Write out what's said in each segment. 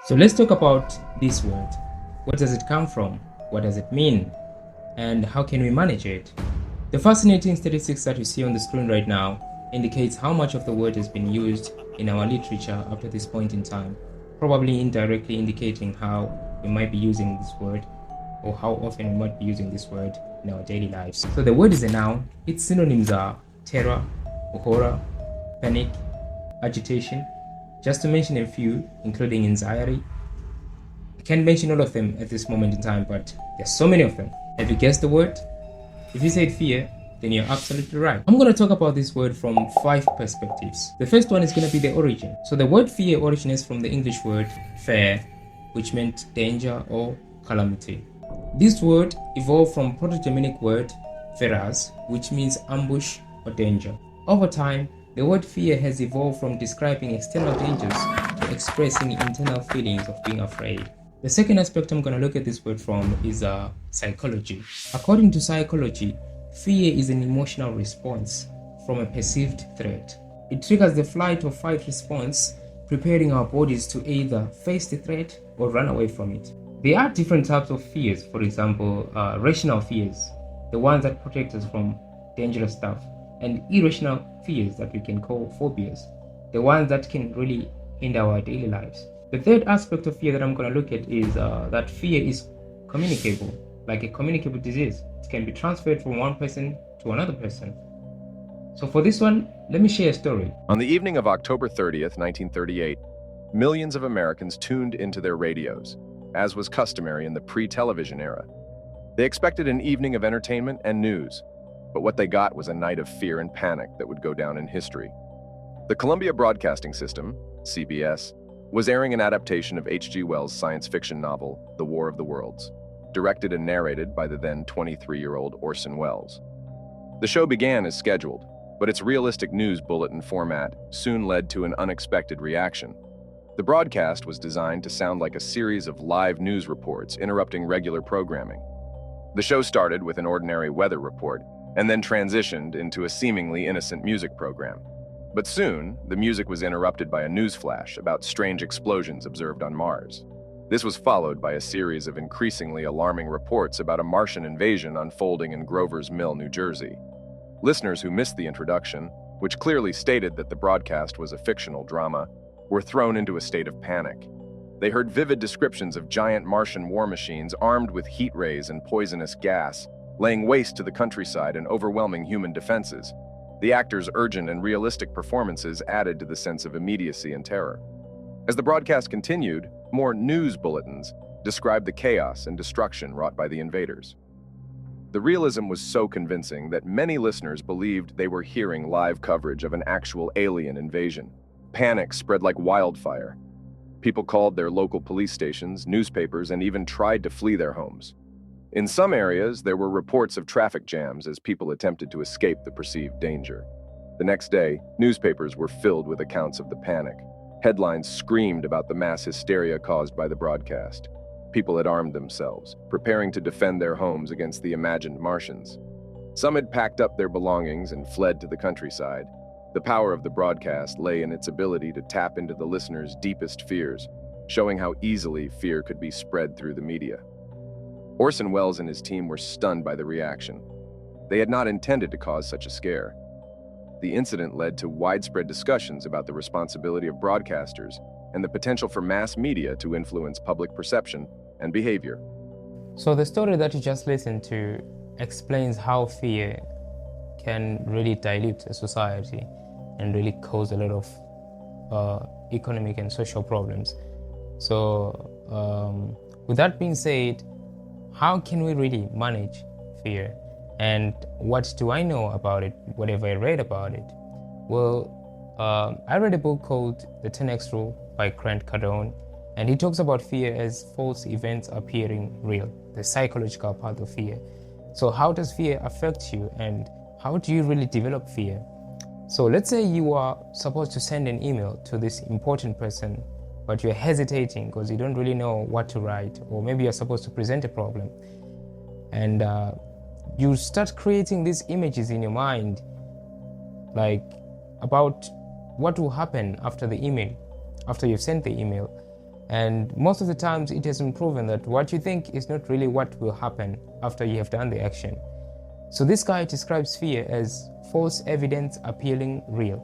So let's talk about this word. Where does it come from? What does it mean? And how can we manage it? The fascinating statistics that you see on the screen right now indicates how much of the word has been used in our literature up to this point in time, probably indirectly indicating how we might be using this word or how often we might be using this word in our daily lives. So the word is a noun. Its synonyms are terror, horror, panic, agitation, just to mention a few, including anxiety. I can't mention all of them at this moment in time, but there's so many of them. Have you guessed the word? If you said fear, then you're absolutely right. I'm going to talk about this word from 5 perspectives. The first one is going to be the origin. So the word fear originates from the English word fear, which meant danger or calamity. This word evolved from Proto-Germanic word feras, which means ambush or danger. Over time, the word fear has evolved from describing external dangers to expressing internal feelings of being afraid. The second aspect I'm going to look at this word from is psychology. According to psychology, fear is an emotional response from a perceived threat. It triggers the flight or fight response, preparing our bodies to either face the threat or run away from it. There are different types of fears. For example, rational fears, the ones that protect us from dangerous stuff, and irrational fears that we can call phobias, the ones that can really hinder our daily lives. The third aspect of fear that I'm going to look at is that fear is communicable, like a communicable disease. It can be transferred from one person to another person. So for this one, let me share a story. On the evening of October 30th, 1938, millions of Americans tuned into their radios, as was customary in the pre-television era. They expected an evening of entertainment and news, but what they got was a night of fear and panic that would go down in history. The Columbia Broadcasting System, CBS, was airing an adaptation of H.G. Wells' science fiction novel, The War of the Worlds, directed and narrated by the then 23-year-old Orson Welles. The show began as scheduled, but its realistic news bulletin format soon led to an unexpected reaction. The broadcast was designed to sound like a series of live news reports interrupting regular programming. The show started with an ordinary weather report and then transitioned into a seemingly innocent music program. But soon, the music was interrupted by a news flash about strange explosions observed on Mars. This was followed by a series of increasingly alarming reports about a Martian invasion unfolding in Grover's Mill, New Jersey. Listeners who missed the introduction, which clearly stated that the broadcast was a fictional drama, were thrown into a state of panic. They heard vivid descriptions of giant Martian war machines armed with heat rays and poisonous gas, laying waste to the countryside and overwhelming human defenses. The actors' urgent and realistic performances added to the sense of immediacy and terror. As the broadcast continued, more news bulletins described the chaos and destruction wrought by the invaders. The realism was so convincing that many listeners believed they were hearing live coverage of an actual alien invasion. Panic spread like wildfire. People called their local police stations, newspapers, and even tried to flee their homes. In some areas, there were reports of traffic jams as people attempted to escape the perceived danger. The next day, newspapers were filled with accounts of the panic. Headlines screamed about the mass hysteria caused by the broadcast. People had armed themselves, preparing to defend their homes against the imagined Martians. Some had packed up their belongings and fled to the countryside. The power of the broadcast lay in its ability to tap into the listeners' deepest fears, showing how easily fear could be spread through the media. Orson Welles and his team were stunned by the reaction. They had not intended to cause such a scare. The incident led to widespread discussions about the responsibility of broadcasters and the potential for mass media to influence public perception and behavior. So the story that you just listened to explains how fear can really dilute a society and really cause a lot of economic and social problems. So with that being said, how can we really manage fear? And what do I know about it, whatever I read about it? Well, I read a book called The 10X Rule by Grant Cardone, and he talks about fear as false events appearing real, the psychological part of fear. So how does fear affect you, and how do you really develop fear? So let's say you are supposed to send an email to this important person, but you're hesitating because you don't really know what to write, or maybe you're supposed to present a problem. And you start creating these images in your mind, like about what will happen after the email, after you've sent the email. And most of the times it has been proven that what you think is not really what will happen after you have done the action. So this guy describes fear as false evidence appearing real,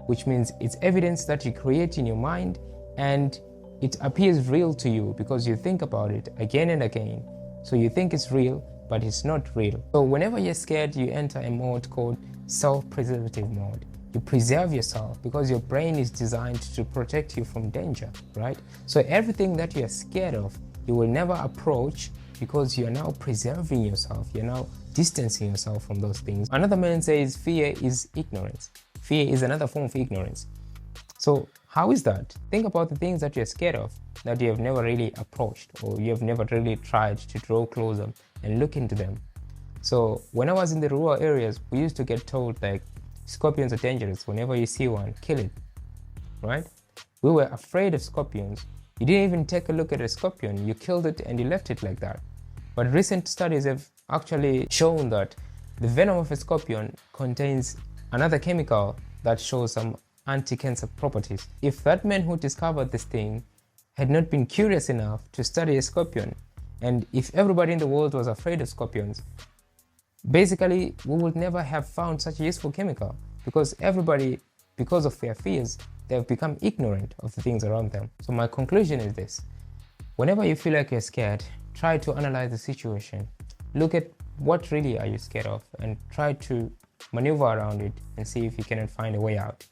which means it's evidence that you create in your mind and it appears real to you because you think about it again and again. So you think it's real, but it's not real. So whenever you're scared, you enter a mode called self-preservative mode. You preserve yourself because your brain is designed to protect you from danger, right? So everything that you're scared of, you will never approach because you're now preserving yourself. You're now distancing yourself from those things. Another man says fear is ignorance. Fear is another form of ignorance. So how is that? Think about the things that you're scared of that you have never really approached or you have never really tried to draw closer and look into them. So when I was in the rural areas, we used to get told like scorpions are dangerous. Whenever you see one, kill it, right? We were afraid of scorpions. You didn't even take a look at a scorpion. You killed it and you left it like that. But recent studies have actually shown that the venom of a scorpion contains another chemical that shows some anti-cancer properties. If that man who discovered this thing had not been curious enough to study a scorpion, and if everybody in the world was afraid of scorpions, basically we would never have found such a useful chemical because everybody, because of their fears, they have become ignorant of the things around them. So my conclusion is this: whenever you feel like you're scared, try to analyze the situation. Look at what really are you scared of and try to maneuver around it and see if you cannot find a way out.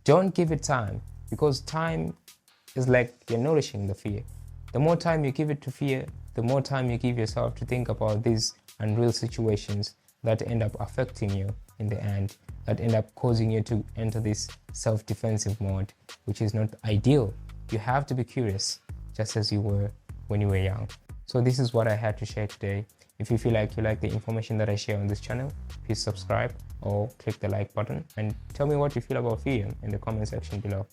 Don't give it time, because time is like you're nourishing the fear. The more time you give it to fear, the more time you give yourself to think about these unreal situations that end up affecting you in the end, that end up causing you to enter this self-defensive mode, which is not ideal. You have to be curious, just as you were when you were young. So this is what I had to share today. If you feel like you like the information that I share on this channel, please subscribe or click the like button and tell me what you feel about fear in the comment section below.